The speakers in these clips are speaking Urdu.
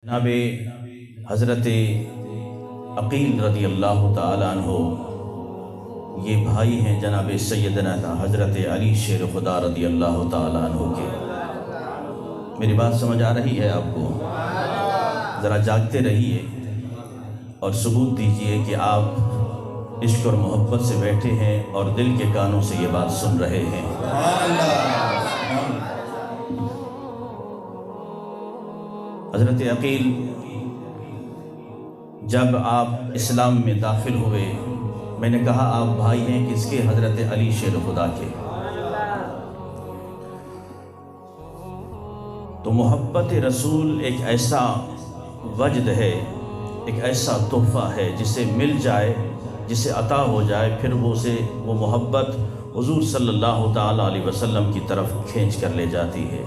جناب حضرت عقیل رضی اللہ تعالیٰ عنہ یہ بھائی ہیں جناب سیدنا حضرت علی شیر خدا رضی اللہ تعالیٰ عنہ کے۔ میری بات سمجھ آ رہی ہے آپ کو؟ ذرا جاگتے رہیے اور ثبوت دیجئے کہ آپ عشق اور محبت سے بیٹھے ہیں اور دل کے کانوں سے یہ بات سن رہے ہیں۔ حضرت عقیل جب آپ اسلام میں داخل ہوئے، میں نے کہا آپ بھائی ہیں کس کے؟ حضرت علی شیر خدا کے۔ تو محبت رسول ایک ایسا وجد ہے، ایک ایسا تحفہ ہے جسے مل جائے، جسے عطا ہو جائے، پھر وہ محبت حضور صلی اللہ تعالیٰ علیہ وسلم کی طرف کھینچ کر لے جاتی ہے۔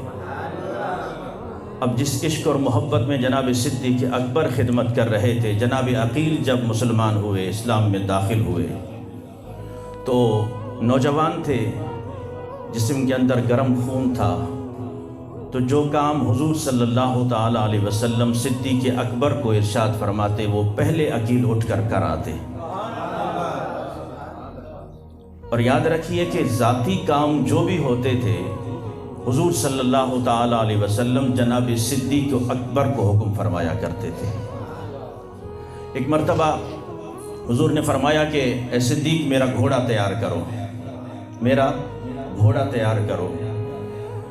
اب جس عشق اور محبت میں جناب صدیق اکبر خدمت کر رہے تھے، جناب عقیل جب مسلمان ہوئے، اسلام میں داخل ہوئے تو نوجوان تھے، جسم کے اندر گرم خون تھا، تو جو کام حضور صلی اللہ تعالیٰ علیہ وسلم صدیق اکبر کو ارشاد فرماتے وہ پہلے عقیل اٹھ کر کراتے۔ اور یاد رکھیے کہ ذاتی کام جو بھی ہوتے تھے حضور صلی اللہ تعالیٰ علیہ وسلم جناب صدیق اکبر کو حکم فرمایا کرتے تھے۔ ایک مرتبہ حضور نے فرمایا کہ اے صدیق میرا گھوڑا تیار کرو، میرا گھوڑا تیار کرو۔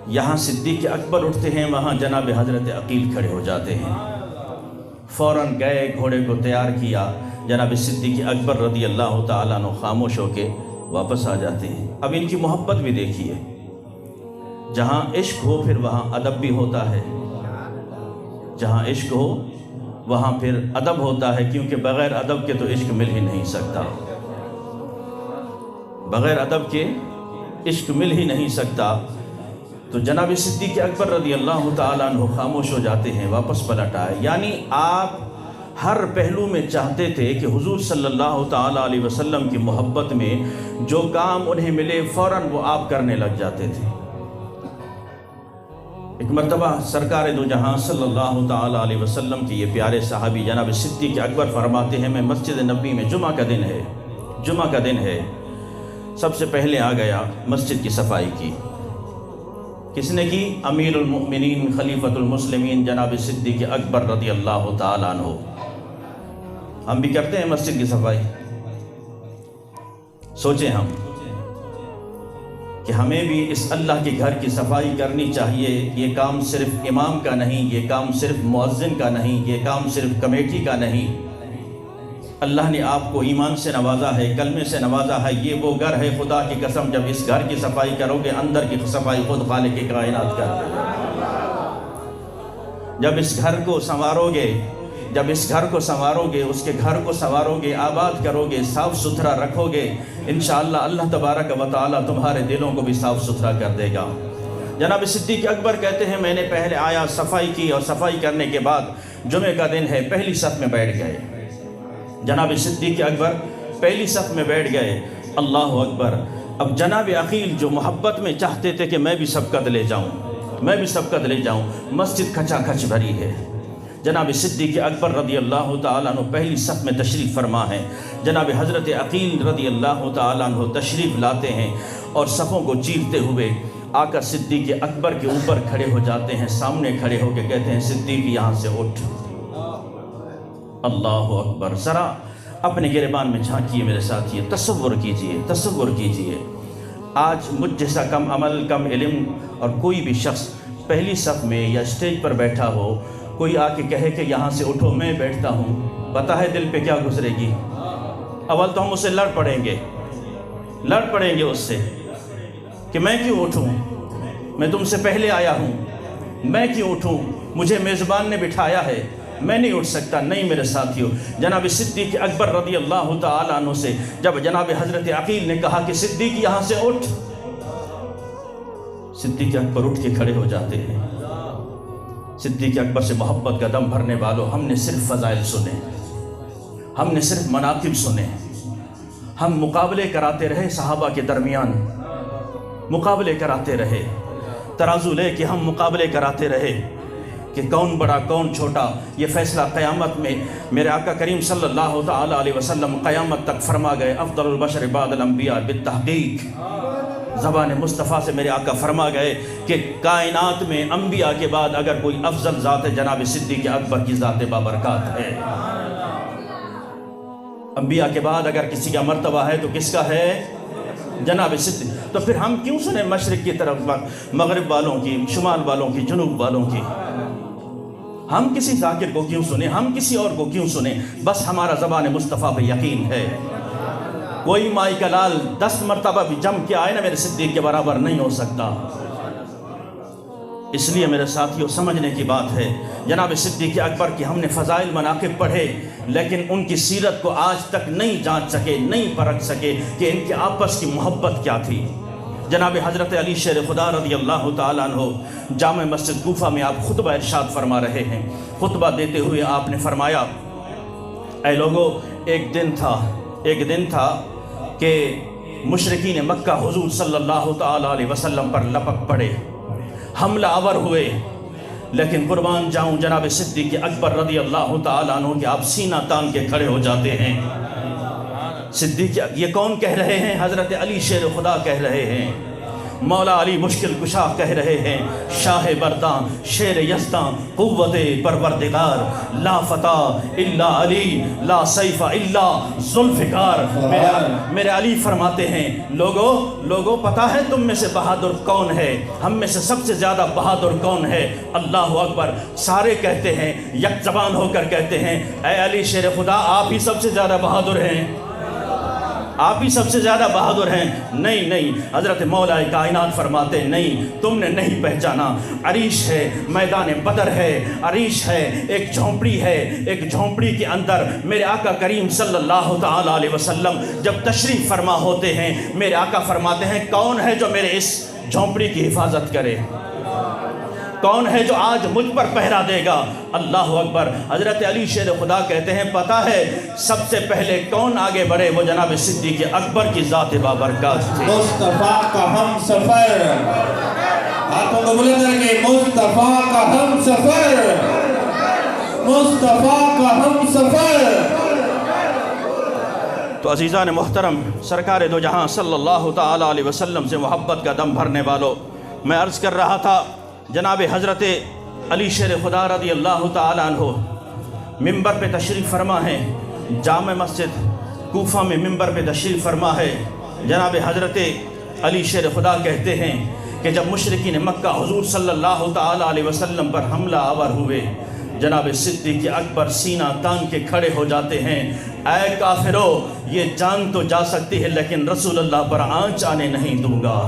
یہاں صدیق اکبر اٹھتے ہیں، وہاں جناب حضرت عقیل کھڑے ہو جاتے ہیں۔ فوراً گئے، گھوڑے کو تیار کیا، جناب صدیق اکبر رضی اللہ تعالیٰ عنہ خاموش ہو کے واپس آ جاتے ہیں۔ اب ان کی محبت بھی دیکھیے، جہاں عشق ہو پھر وہاں ادب بھی ہوتا ہے، جہاں عشق ہو وہاں پھر ادب ہوتا ہے، کیونکہ بغیر ادب کے تو عشق مل ہی نہیں سکتا، بغیر ادب کے عشق مل ہی نہیں سکتا۔ تو جناب صدیق اکبر رضی اللہ تعالیٰ عنہ خاموش ہو جاتے ہیں، واپس پلٹ آئے۔ یعنی آپ ہر پہلو میں چاہتے تھے کہ حضور صلی اللہ تعالیٰ علیہ وسلم کی محبت میں جو کام انہیں ملے فوراً وہ آپ کرنے لگ جاتے تھے۔ ایک مرتبہ سرکار دو جہاں صلی اللہ تعالیٰ علیہ وسلم کے یہ پیارے صحابی جناب صدیق اکبر فرماتے ہیں میں مسجد نبوی میں جمعہ کا دن ہے، سب سے پہلے آ گیا، مسجد کی صفائی کی۔ کس نے کی؟ امیر المؤمنین خلیفۃ المسلمین جناب صدیق اکبر رضی اللہ تعالیٰ عنہ۔ ہم بھی کرتے ہیں مسجد کی صفائی؟ سوچیں ہم کہ ہمیں بھی اس اللہ کے گھر کی صفائی کرنی چاہیے۔ یہ کام صرف امام کا نہیں، یہ کام صرف مؤذن کا نہیں، یہ کام صرف کمیٹی کا نہیں۔ اللہ نے آپ کو ایمان سے نوازا ہے، کلمے سے نوازا ہے، یہ وہ گھر ہے، خدا کی قسم جب اس گھر کی صفائی کرو گے اندر کی صفائی خود خالق کائنات کر دے گا۔ جب اس گھر کو سنوارو گے، اس کے گھر کو سنوارو گے، آباد کرو گے، صاف ستھرا رکھو گے، انشاءاللہ اللہ تبارک و تعالیٰ تمہارے دلوں کو بھی صاف ستھرا کر دے گا۔ جناب صدیق اکبر کہتے ہیں میں نے پہلے آیا، صفائی کی، اور صفائی کرنے کے بعد جمعہ کا دن ہے، پہلی صف میں بیٹھ گئے۔ جناب صدیق اکبر پہلی صف میں بیٹھ گئے۔ اللہ اکبر۔ اب جناب عقیل جو محبت میں چاہتے تھے کہ میں بھی سبقت لے جاؤں، مسجد کھچا کھچ بھری ہے۔ جناب صدیق اکبر رضی اللہ تعالیٰ عنہ پہلی صف میں تشریف فرما ہیں۔ جناب حضرت عقیل رضی اللہ تعالیٰ عنہ تشریف لاتے ہیں اور صفوں کو چیرتے ہوئے آ کر صدیق اکبر کے اوپر کھڑے ہو جاتے ہیں، سامنے کھڑے ہو کے کہتے ہیں صدیق یہاں سے اٹھ۔ اللہ اکبر۔ ذرا اپنے گریبان میں جھانکیے میرے ساتھیے، تصور کیجئے آج مجھ جیسا کم عمل، کم علم اور کوئی بھی شخص پہلی صف میں یا اسٹیج پر بیٹھا ہو، کوئی آ کے کہے کہ یہاں سے اٹھو، میں بیٹھتا ہوں، پتہ ہے دل پہ کیا گزرے گی؟ اول تو ہم اس سے لڑ پڑیں گے اس سے کہ میں کیوں اٹھوں، میں تم سے پہلے آیا ہوں، میں کیوں اٹھوں، مجھے میزبان نے بٹھایا ہے، میں نہیں اٹھ سکتا۔ نہیں میرے ساتھیوں، جناب صدیق اکبر رضی اللہ تعالیٰ عنہ سے جب جناب حضرت عقیل نے کہا کہ صدیق یہاں سے اٹھ، صدیق اکبر اٹھ کے کھڑے ہو جاتے ہیں۔ صدیق اکبر سے محبت کا دم بھرنے والوں، ہم نے صرف فضائل سنے، ہم نے صرف مناقب سنے، ہم مقابلے کراتے رہے، صحابہ کے درمیان مقابلے کراتے رہے، ترازو لے کے ہم مقابلے کراتے رہے، کہ کون بڑا کون چھوٹا، یہ فیصلہ قیامت میں میرے آقا کریم صلی اللہ تعالی علیہ وسلم قیامت تک فرما گئے، افضل البشر بعد الانبیاء بالتحقیق، زبان مصطفیٰ سے میرے آقا فرما گئے کہ کائنات میں انبیاء کے بعد اگر کوئی افضل ذات ہے جناب صدیق اکبر کی ذات بابرکات ہے۔ انبیاء کے بعد اگر کسی کا مرتبہ ہے تو کس کا ہے؟ جناب صدیق۔ تو پھر ہم کیوں سنیں مشرق کی طرف مغرب والوں کی، شمال والوں کی، جنوب والوں کی؟ ہم کسی ذاکر کو کیوں سنیں؟ ہم کسی اور کو کیوں سنیں؟ بس ہمارا زبان مصطفیٰ پہ یقین ہے۔ کوئی مائی کا لال 10 مرتبہ بھی جم کے آئے نا میرے صدیق کے برابر نہیں ہو سکتا۔ اس لیے میرے ساتھیوں سمجھنے کی بات ہے، جناب صدیق اکبر کی ہم نے فضائل مناقب پڑھے، لیکن ان کی سیرت کو آج تک نہیں جانچ سکے، نہیں پرکھ سکے کہ ان کے آپس کی محبت کیا تھی۔ جناب حضرت علی شیر خدا رضی اللہ تعالیٰ عنہ جامع مسجد کوفہ میں آپ خطبہ ارشاد فرما رہے ہیں۔ خطبہ دیتے ہوئے آپ نے فرمایا، اے لوگو، ایک دن تھا کہ مشرکین مکہ حضور صلی اللہ تعالیٰ علیہ وسلم پر لپک پڑے، حملہ آور ہوئے، لیکن قربان جاؤں جناب صدیق اکبر رضی اللہ تعالیٰ عنہ کہ آپ سینہ تان کے کھڑے ہو جاتے ہیں۔ صدیق یہ کون کہہ رہے ہیں؟ حضرت علی شیر خدا کہہ رہے ہیں، مولا علی مشکل کشا کہہ رہے ہیں، شاہ برداں شیر یزداں قوت پروردگار، لا فتح الا علی لا سیف الا ذوالفقار۔ میرے علی فرماتے ہیں، لوگوں پتہ ہے تم میں سے بہادر کون ہے؟ ہم میں سے سب سے زیادہ بہادر کون ہے؟ اللہ اکبر۔ سارے کہتے ہیں، یک زبان ہو کر کہتے ہیں، اے علی شیر خدا آپ ہی سب سے زیادہ بہادر ہیں، آپ ہی سب سے زیادہ بہادر ہیں۔ نہیں، حضرت مولا کائنات فرماتے نہیں، تم نے نہیں پہچانا، عریش ہے، میدان بدر ہے، عریش ہے، ایک جھونپڑی ہے، ایک جھونپڑی کے اندر میرے آقا کریم صلی اللہ تعالیٰ علیہ وسلم جب تشریف فرما ہوتے ہیں، میرے آقا فرماتے ہیں، کون ہے جو میرے اس جھونپڑی کی حفاظت کرے؟ کون ہے جو آج مجھ پر پہرا دے گا؟ اللہ اکبر۔ حضرت علی شیر خدا کہتے ہیں، پتہ ہے سب سے پہلے کون آگے بڑھے؟ وہ جناب صدیق اکبر کی ذات بابرکات تھی۔ مصطفیٰ کا ہم سفر، ہاتھوں کو بلند کر کے، مصطفیٰ کا ہم سفر، مصطفیٰ کا ہم سفر۔ تو عزیزان محترم، سرکار دو جہاں صلی اللہ تعالیٰ علیہ وسلم سے محبت کا دم بھرنے والوں، میں عرض کر رہا تھا جناب حضرت علی شیر خدا رضی اللہ تعالیٰ عنہ منبر پہ تشریف فرما ہے، جامع مسجد کوفہ میں منبر پہ تشریف فرما ہے۔ جناب حضرت علی شیر خدا کہتے ہیں کہ جب مشرکین مکہ حضور صلی اللہ تعالیٰ علیہ وسلم پر حملہ آور ہوئے، جناب صدیق اکبر سینہ تان کے کھڑے ہو جاتے ہیں، اے کافرو، یہ جان تو جا سکتی ہے لیکن رسول اللہ پر آنچ آنے نہیں دوں گا۔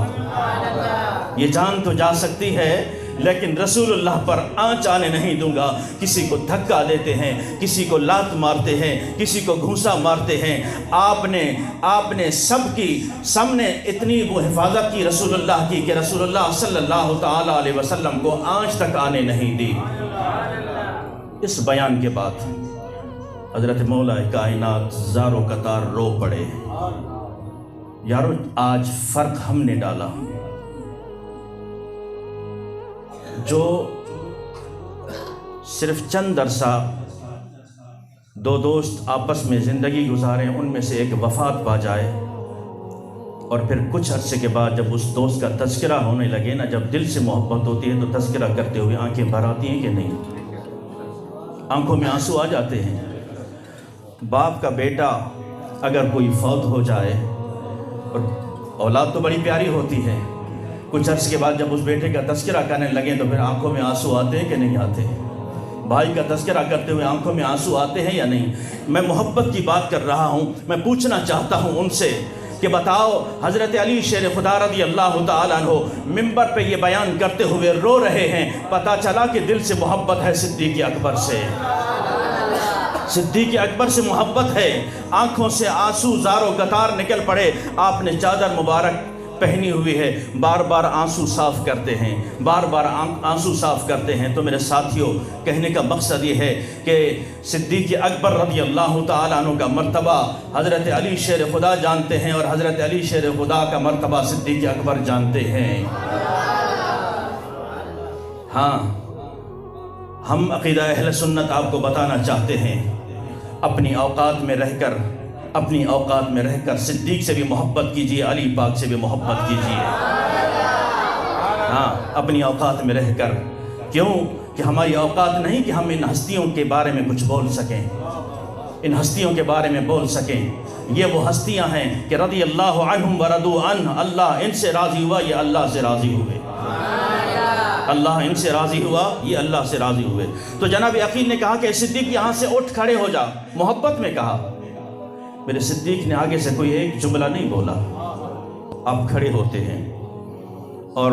یہ جان تو جا سکتی ہے لیکن رسول اللہ پر آنچ آنے نہیں دوں گا۔ کسی کو دھکا دیتے ہیں، کسی کو لات مارتے ہیں، کسی کو گھونسا مارتے ہیں، آپ نے سب کی سامنے اتنی وہ حفاظت کی رسول اللہ کی کہ رسول اللہ صلی اللہ تعالیٰ علیہ وسلم کو آنچ تک آنے نہیں دی۔ اس بیان کے بعد حضرت مولا کائنات زارو قطار رو پڑے، یارو آج فرق ہم نے ڈالا، جو صرف چند عرصہ دو دوست آپس میں زندگی گزاریں، ان میں سے ایک وفات پا جائے اور پھر کچھ عرصے کے بعد جب اس دوست کا تذکرہ ہونے لگے نا، جب دل سے محبت ہوتی ہے تو تذکرہ کرتے ہوئے آنکھیں بھر آتی ہیں کہ نہیں؟ آنکھوں میں آنسو آ جاتے ہیں۔ باپ کا بیٹا اگر کوئی فوت ہو جائے، اور اولاد تو بڑی پیاری ہوتی ہے، کچھ عرصے کے بعد جب اس بیٹے کا تذکرہ کرنے لگیں تو پھر آنکھوں میں آنسو آتے ہیں کہ نہیں آتے؟ بھائی کا تذکرہ کرتے ہوئے آنکھوں میں آنسو آتے ہیں یا نہیں؟ میں محبت کی بات کر رہا ہوں، میں پوچھنا چاہتا ہوں ان سے کہ بتاؤ، حضرت علی شیر خدا رضی اللہ تعالیٰ عنہ ممبر پہ یہ بیان کرتے ہوئے رو رہے ہیں، پتہ چلا کہ دل سے محبت ہے صدیق اکبر سے، صدیق اکبر سے محبت ہے۔ آنکھوں سے آنسو زارو قطار نکل پڑے، آپ نے چادر مبارک پہنی ہوئی ہے، بار بار آنسو صاف کرتے ہیں، بار بار آنسو صاف کرتے ہیں۔ تو میرے ساتھیوں، کہنے کا مقصد یہ ہے کہ صدیق اکبر رضی اللہ تعالیٰ عنہ کا مرتبہ حضرت علی شیر خدا جانتے ہیں، اور حضرت علی شیر خدا کا مرتبہ صدیق اکبر جانتے ہیں۔ ہاں، ہم عقیدہ اہل سنت آپ کو بتانا چاہتے ہیں، اپنی اوقات میں رہ کر صدیق سے بھی محبت کیجیے، علی پاک سے بھی محبت کیجیے۔ ہاں، اپنی اوقات میں رہ کر، کیوں کہ ہماری اوقات نہیں کہ ہم ان ہستیوں کے بارے میں کچھ بول سکیں، ان ہستیوں کے بارے میں بول سکیں۔ یہ وہ ہستیاں ہیں کہ رضی اللہ عنہم ورضوا عنہ، اللہ ان سے راضی ہوا، یہ اللہ سے راضی ہوئے، اللہ ان سے راضی ہوا، یہ اللہ سے راضی ہوئے۔ تو جناب عقیل نے کہا کہ صدیق یہاں سے اٹھ کھڑے ہو جا، محبت میں کہا۔ میرے صدیق نے آگے سے کوئی ایک جملہ نہیں بولا، آپ کھڑے ہوتے ہیں اور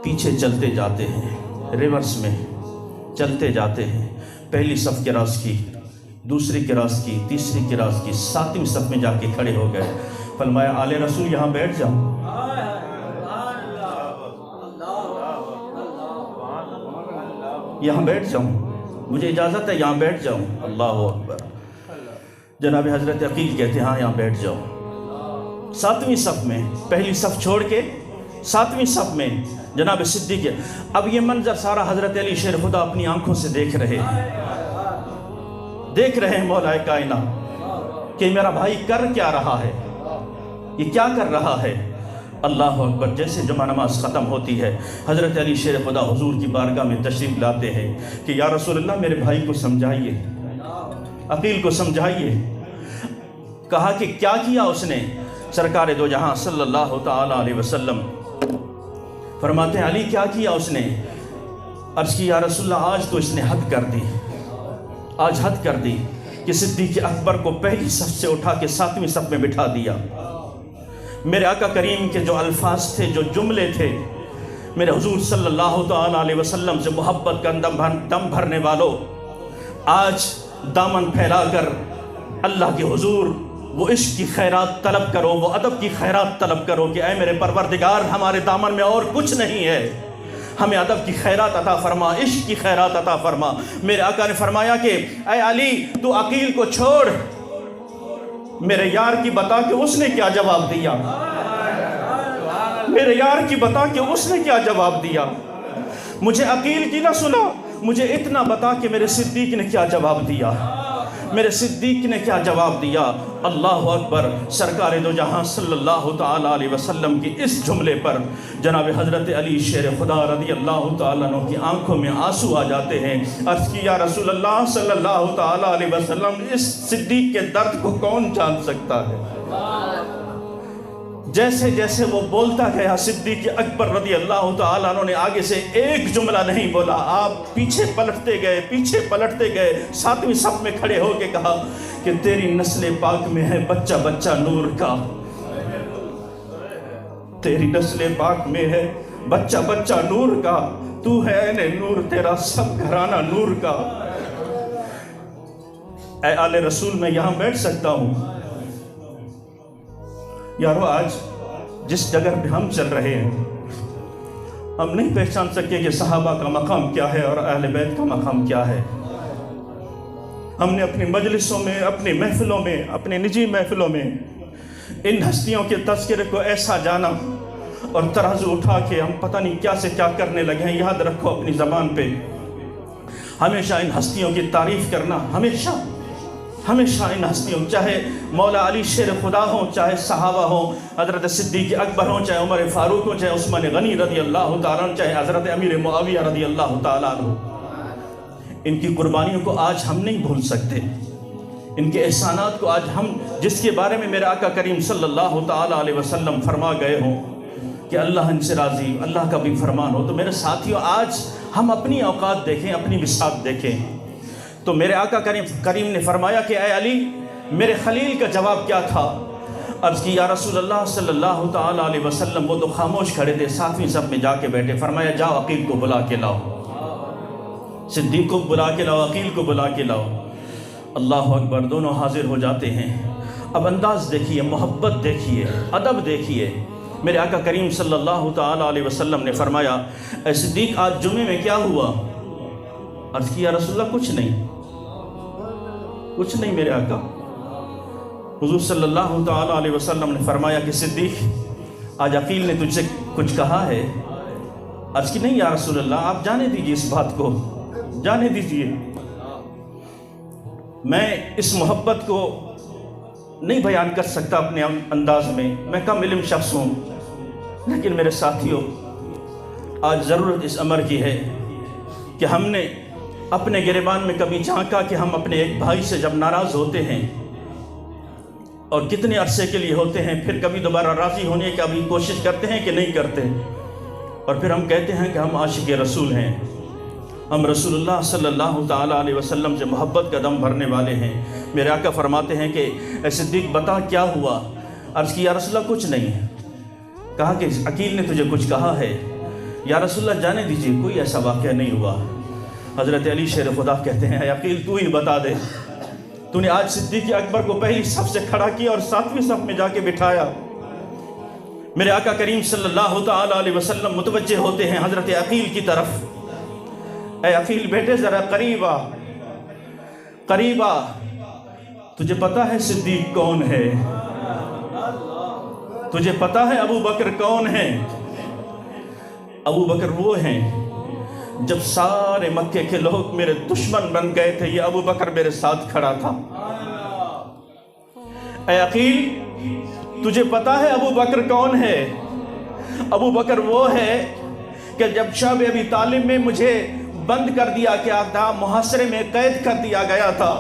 پیچھے چلتے جاتے ہیں، ریورس میں چلتے جاتے ہیں، پہلی صف کراس کی، دوسری کراس کی، تیسری کراس کی، 7ویں صف میں جا کے کھڑے ہو گئے۔ فرمایا آل رسول یہاں بیٹھ جاؤ، یہاں بیٹھ جاؤں، مجھے اجازت ہے یہاں بیٹھ جاؤں۔ اللہ اکبر۔ جناب حضرت عقیل کہتے ہیں ہاں یہاں بیٹھ جاؤ۔ 7ویں صف میں، پہلی صف چھوڑ کے 7ویں صف میں جناب صدیق۔ اب یہ منظر سارا حضرت علی شیر خدا اپنی آنکھوں سے دیکھ رہے ہیں مولا کائنات کہ میرا بھائی کر کیا رہا ہے، یہ کیا کر رہا ہے۔ اللہ اکبر۔ جیسے جمعہ نماز ختم ہوتی ہے، حضرت علی شیر خدا حضور کی بارگاہ میں تشریف لاتے ہیں کہ یا رسول اللہ میرے بھائی کو سمجھائیے، عقیل کو سمجھائیے۔ کہا کہ کیا کیا اس نے؟ سرکار دو جہاں صلی اللہ تعالی علیہ وسلم فرماتے ہیں علی کیا کیا اس نے؟ عرض کی یا رسول اللہ آج تو اس نے حد کر دی، آج حد کر دی کہ صدیق اکبر کو پہلی صف سے اٹھا کے 7ویں صف میں بٹھا دیا۔ میرے آقا کریم کے جو الفاظ تھے، جو جملے تھے، میرے حضور صلی اللہ تعالی علیہ وسلم سے محبت کا دم بھرنے والوں، آج دامن پھیلا کر اللہ کے حضور وہ عشق کی خیرات طلب کرو، وہ ادب کی خیرات طلب کرو کہ اے میرے پروردگار ہمارے دامن میں اور کچھ نہیں ہے، ہمیں ادب کی خیرات عطا فرما، عشق کی خیرات عطا فرما۔ میرے آقا نے فرمایا کہ اے علی تو عقیل کو چھوڑ، میرے یار کی بتا کہ اس نے کیا جواب دیا، میرے یار کی بتا کہ اس نے کیا جواب دیا۔ مجھے عقیل کی نہ سنا، مجھے اتنا بتا کہ میرے صدیق نے کیا جواب دیا، میرے صدیق نے کیا جواب دیا۔ اللہ اکبر۔ سرکار دو جہاں صلی اللہ تعالی علیہ وسلم کی اس جملے پر جناب حضرت علی شیر خدا رضی اللہ تعالیٰ عنہ کی آنکھوں میں آنسو آ جاتے ہیں۔ عرض کی یا رسول اللہ صلی اللہ تعالی علیہ وسلم اس صدیق کے درد کو کون جان سکتا ہے۔ جیسے جیسے وہ بولتا گیا صدیق اکبر رضی اللہ تعالیٰ عنہ نے آگے سے ایک جملہ نہیں بولا، آپ پیچھے پلٹتے گئے 7ویں صف میں کھڑے ہو کے کہا کہ تیری نسل پاک میں ہے بچہ بچہ نور کا، تیری نسل پاک میں ہے بچہ بچہ نور کا، تو ہے عین نور، تیرا سب گھرانہ نور کا۔ اے آل رسول میں یہاں بیٹھ سکتا ہوں؟ یارو آج جس جگہ پہ ہم چل رہے ہیں ہم نہیں پہچان سکتے کہ صحابہ کا مقام کیا ہے اور اہل بیت کا مقام کیا ہے۔ ہم نے اپنی مجلسوں میں، اپنی محفلوں میں، اپنی نجی محفلوں میں ان ہستیوں کے تذکرے کو ایسا جانا اور ترازو اٹھا کے ہم پتہ نہیں کیا سے کیا کرنے لگے ہیں۔ یاد رکھو اپنی زبان پہ ہمیشہ ان ہستیوں کی تعریف کرنا، ہمیشہ ان ہستیوں، چاہے مولا علی شیر خدا ہوں، چاہے صحابہ ہوں، حضرت صدیق اکبر ہوں، چاہے عمر فاروق ہوں، چاہے عثمان غنی رضی اللہ تعالیٰ عنہ، چاہے حضرت امیر معاویہ رضی اللہ تعالیٰ عنہ۔ ان کی قربانیوں کو آج ہم نہیں بھول سکتے، ان کے احسانات کو آج ہم، جس کے بارے میں میرے آقا کریم صلی اللہ تعالیٰ علیہ وسلم فرما گئے ہوں کہ اللہ ان سے راضی، اللہ کا بھی فرمان ہو۔ تو میرے ساتھیوں آج ہم اپنی اوقات دیکھیں، اپنی بساط دیکھیں۔ تو میرے آقا کریم نے فرمایا کہ اے علی میرے خلیل کا جواب کیا تھا؟ عرض کی یا رسول اللہ صلی اللہ تعالی علیہ وسلم وہ تو خاموش کھڑے تھے، 7ویں صف میں جا کے بیٹھے۔ فرمایا جاؤ عقیل کو بلا کے لاؤ، صدیق کو بلا کے لاؤ، عقیل کو بلا کے لاؤ۔ اللہ اکبر۔ دونوں حاضر ہو جاتے ہیں۔ اب انداز دیکھیے، محبت دیکھیے، ادب دیکھیے۔ میرے آقا کریم صلی اللہ تعالی علیہ وسلم نے فرمایا اے صدیق آج جمعے میں کیا ہوا؟ عرض کی یا رسول اللہ کچھ نہیں میرے آقا۔ حضور صلی اللہ تعالی علیہ وسلم نے فرمایا کہ صدیق آج عقیل نے تجھ سے کچھ کہا ہے؟ عرض کی نہیں یا رسول اللہ آپ جانے دیجئے اس بات کو، جانے دیجئے، میں اس محبت کو نہیں بیان کر سکتا اپنے انداز میں کم علم شخص ہوں، لیکن میرے ساتھیوں آج ضرورت اس امر کی ہے کہ ہم نے اپنے گریبان میں کبھی جھانکا کہ ہم اپنے ایک بھائی سے جب ناراض ہوتے ہیں اور کتنے عرصے کے لیے ہوتے ہیں، پھر کبھی دوبارہ راضی ہونے کی ابھی کوشش کرتے ہیں کہ نہیں کرتے، اور پھر ہم کہتے ہیں کہ ہم عاشق رسول ہیں، ہم رسول اللہ صلی اللہ تعالیٰ علیہ وسلم سے محبت کا دم بھرنے والے ہیں۔ میرے آقا فرماتے ہیں کہ اے صدیق بتا کیا ہوا؟ عرض کی یا رسول اللہ کچھ نہیں ہے۔ کہا کہ عقیل نے تجھے کچھ کہا ہے؟ یا رسول اللہ جانے دیجئے کوئی ایسا واقعہ نہیں ہوا۔ حضرت علی شیر خدا کہتے ہیں اے عقیل تو ہی بتا دے، تو نے آج صدیق اکبر کو پہلی صف سے کھڑا کیا اور 7ویں صف میں جا کے بٹھایا۔ میرے آقا کریم صلی اللہ تعالیٰ علیہ وسلم متوجہ ہوتے ہیں حضرت عقیل کی طرف، اے عقیل بیٹے ذرا قریب آ، قریب آ، تجھے پتا ہے صدیق کون ہے؟ تجھے پتا ہے ابو بکر کون ہے؟ ابو بکر وہ ہیں جب سارے مکے کے لوگ میرے دشمن بن گئے تھے، یہ ابو بکر میرے ساتھ کھڑا تھا۔ اے عقیل تجھے پتا ہے ابو بکر کون ہے؟ ابو بکر وہ ہے کہ جب شعب ابی طالب میں مجھے بند کر دیا گیا تھا، محاصرے میں قید کر دیا گیا تھا،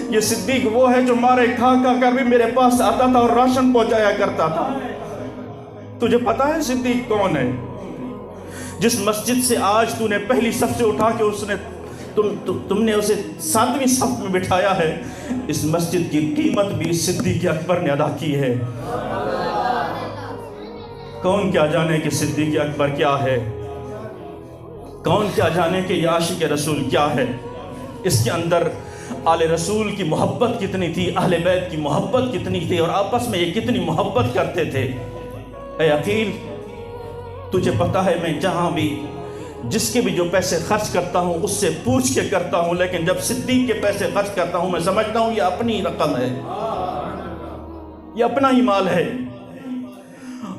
یہ صدیق وہ ہے جو مارے کھا کر بھی میرے پاس آتا تھا اور راشن پہنچایا کرتا تھا۔ تجھے پتا ہے صدیق کون ہے؟ جس مسجد سے آج تو نے پہلی صف سے اٹھا کے تم نے اسے 7ویں صف میں بٹھایا ہے، اس مسجد کی قیمت بھی صدیق اکبر نے ادا کی ہے۔ کون کیا جانے کہ صدیق اکبر کیا ہے، کون کیا جانے کہ یہ عاشق رسول کیا ہے۔ اس کے اندر آل رسول کی محبت کتنی تھی، اہل بیت کی محبت کتنی تھی، اور آپس میں یہ کتنی محبت کرتے تھے۔ اے عقیل تجھے پتا ہے میں جہاں بھی جس کے بھی جو پیسے خرچ کرتا ہوں اس سے پوچھ کے کرتا ہوں، لیکن جب صدیق کے پیسے خرچ کرتا ہوں میں سمجھتا ہوں یہ اپنی رقم ہے، یہ اپنا ہی مال ہے۔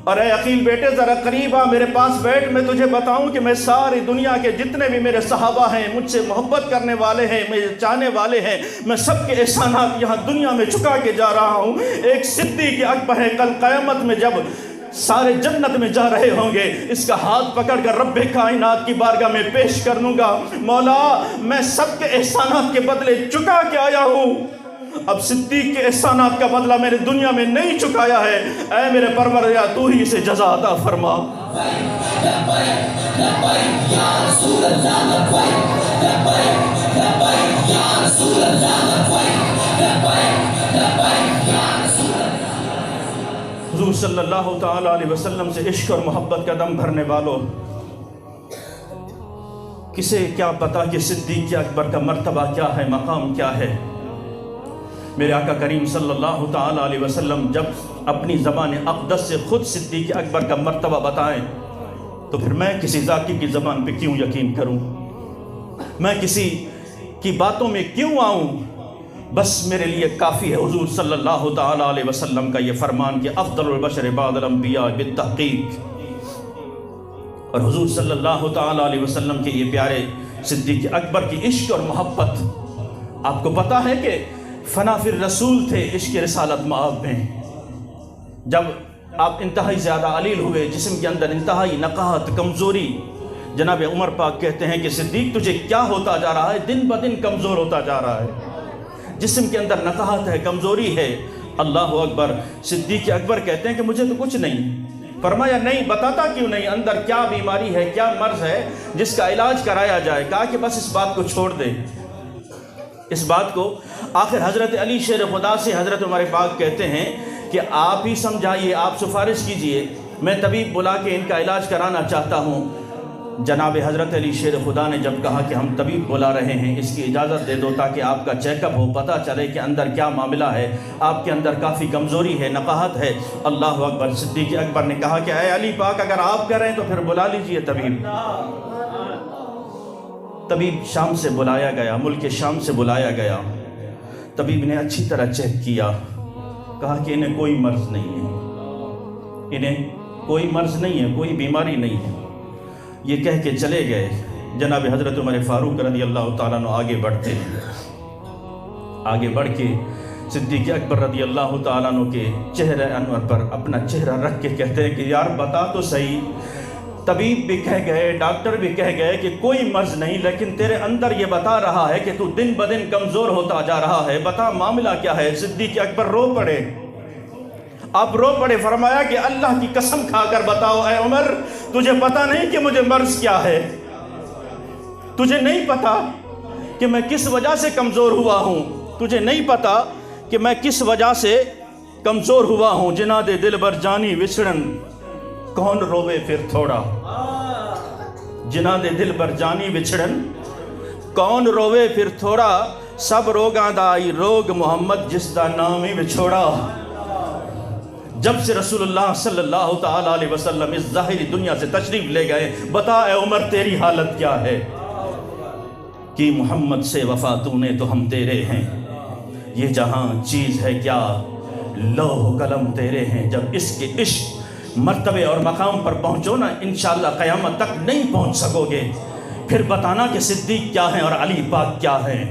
اور اے عقیل بیٹے ذرا قریب آ، میرے پاس بیٹھ، میں تجھے بتاؤں کہ میں ساری دنیا کے جتنے بھی میرے صحابہ ہیں، مجھ سے محبت کرنے والے ہیں، مجھے چاہنے والے ہیں، میں سب کے احسانات یہاں دنیا میں چکا کے جا رہا ہوں۔ ایک صدیق اکبر ہے، کل قیامت میں جب سارے جنت میں جا رہے ہوں گے، اس کا ہاتھ پکڑ کر رب کائنات کی بارگاہ میں پیش کر دوں گا، مولا میں سب کے احسانات کے بدلے چکا کے آیا ہوں، اب صدیق کے احسانات کا بدلہ میں نے دنیا میں نہیں چکایا ہے، اے میرے پروردگار تو ہی اسے جزا عطا فرما۔ حضور صلی اللہ تعالیٰ علیہ وسلم سے عشق اور محبت کا دم بھرنے والوں، کسے کیا پتا کہ صدیق اکبر کا مرتبہ کیا ہے، مقام کیا ہے۔ میرے آقا کریم صلی اللہ تعالیٰ علیہ وسلم جب اپنی زبان اقدس سے خود صدیق اکبر کا مرتبہ بتائیں تو پھر میں کسی ذاکر کی زبان پہ کیوں یقین کروں، میں کسی کی باتوں میں کیوں آؤں؟ بس میرے لیے کافی ہے حضور صلی اللہ تعالیٰ علیہ وسلم کا یہ فرمان کہ افضل البشر بعد الانبیاء بالتحقیق، اور حضور صلی اللہ تعالیٰ علیہ وسلم کے یہ پیارے صدیق اکبر کی عشق اور محبت، آپ کو پتا ہے کہ فنا فی الرسول تھے عشق رسالت مآب میں، جب آپ انتہائی زیادہ علیل ہوئے، جسم کے اندر انتہائی نقاہت، کمزوری، جناب عمر پاک کہتے ہیں کہ صدیق تجھے کیا ہوتا جا رہا ہے، دن بدن کمزور ہوتا جا رہا ہے، جسم کے اندر نقاہت ہے، کمزوری ہے۔ اللہ اکبر۔ صدیق اکبر کہتے ہیں کہ مجھے تو کچھ نہیں۔ فرمایا نہیں، بتاتا کیوں نہیں، اندر کیا بیماری ہے، کیا مرض ہے جس کا علاج کرایا جائے؟ کہا کہ بس اس بات کو چھوڑ دے، اس بات کو۔ آخر حضرت علی شیر خدا سے حضرت عمر پاک کہتے ہیں کہ آپ ہی سمجھائیے، آپ سفارش کیجئے، میں طبیب بلا کے ان کا علاج کرانا چاہتا ہوں۔ جناب حضرت علی شیر خدا نے جب کہا کہ ہم طبیب بلا رہے ہیں، اس کی اجازت دے دو تاکہ آپ کا چیک اپ ہو، پتہ چلے کہ اندر کیا معاملہ ہے، آپ کے اندر کافی کمزوری ہے، نقاہت ہے۔ اللہ اکبر۔ صدیق اکبر نے کہا کہ اے علی پاک اگر آپ کر رہے ہیں تو پھر بلا لیجئے طبیب۔ طبیب شام سے بلایا گیا، ملک شام سے بلایا گیا۔ طبیب نے اچھی طرح چیک کیا، کہا کہ انہیں کوئی مرض نہیں ہے، انہیں کوئی مرض نہیں ہے، کوئی بیماری نہیں ہے۔ یہ کہہ کے چلے گئے۔ جناب حضرت عمر فاروق رضی اللہ تعالیٰ عنہ آگے بڑھتے ہیں، آگے بڑھ کے صدیق اکبر رضی اللہ تعالیٰ عنہ کے چہرہ انور پر اپنا چہرہ رکھ کے کہتے ہیں کہ یار بتا تو صحیح، طبیب بھی کہہ گئے، ڈاکٹر بھی کہہ گئے کہ کوئی مرض نہیں، لیکن تیرے اندر یہ بتا رہا ہے کہ تو دن بدن کمزور ہوتا جا رہا ہے، بتا معاملہ کیا ہے؟ صدیق اکبر رو پڑے، آپ رو پڑے، فرمایا کہ اللہ کی قسم کھا کر بتاؤ اے عمر، تجھے پتا نہیں کہ مجھے مرض کیا ہے؟ تجھے نہیں پتا کہ میں کس وجہ سے کمزور ہوا ہوں؟ تجھے نہیں پتا کہ میں کس وجہ سے کمزور ہوا ہوں؟ جناد دل بر جانی وچھڑن کون روے پھر تھوڑا، جناد دل بر جانی وچھڑن کون روے پھر تھوڑا، سب روگاں دا آئی روگ محمد جس دا نام ہی وچھوڑا۔ جب سے رسول اللہ صلی اللہ تعالیٰ علیہ وسلم اس ظاہری دنیا سے تشریف لے گئے، بتا اے عمر تیری حالت کیا ہے؟ کہ محمد سے وفا تو نے تو ہم تیرے ہیں، یہ جہاں چیز ہے کیا لوح و قلم تیرے ہیں۔ جب اس کے عشق مرتبے اور مقام پر پہنچو نا، انشاءاللہ قیامت تک نہیں پہنچ سکو گے، پھر بتانا کہ صدیق کیا ہیں اور علی پاک کیا ہیں۔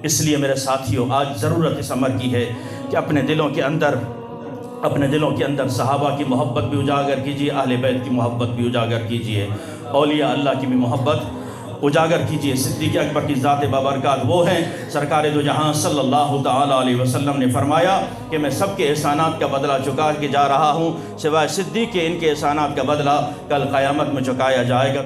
اس لیے میرے ساتھیوں، آج ضرورت اس امر کی ہے کہ اپنے دلوں کے اندر صحابہ کی محبت بھی اجاگر کیجیے، اہل بیت کی محبت بھی اجاگر کیجیے، اولیاء اللہ کی بھی محبت اجاگر کیجیے۔ صدیق اکبر کی ذات بابرکات وہ ہیں، سرکار دو جہاں صلی اللہ تعالیٰ علیہ وسلم نے فرمایا کہ میں سب کے احسانات کا بدلہ چکا کے جا رہا ہوں، سوائے صدیق کے ان کے احسانات کا بدلہ کل قیامت میں چکایا جائے گا۔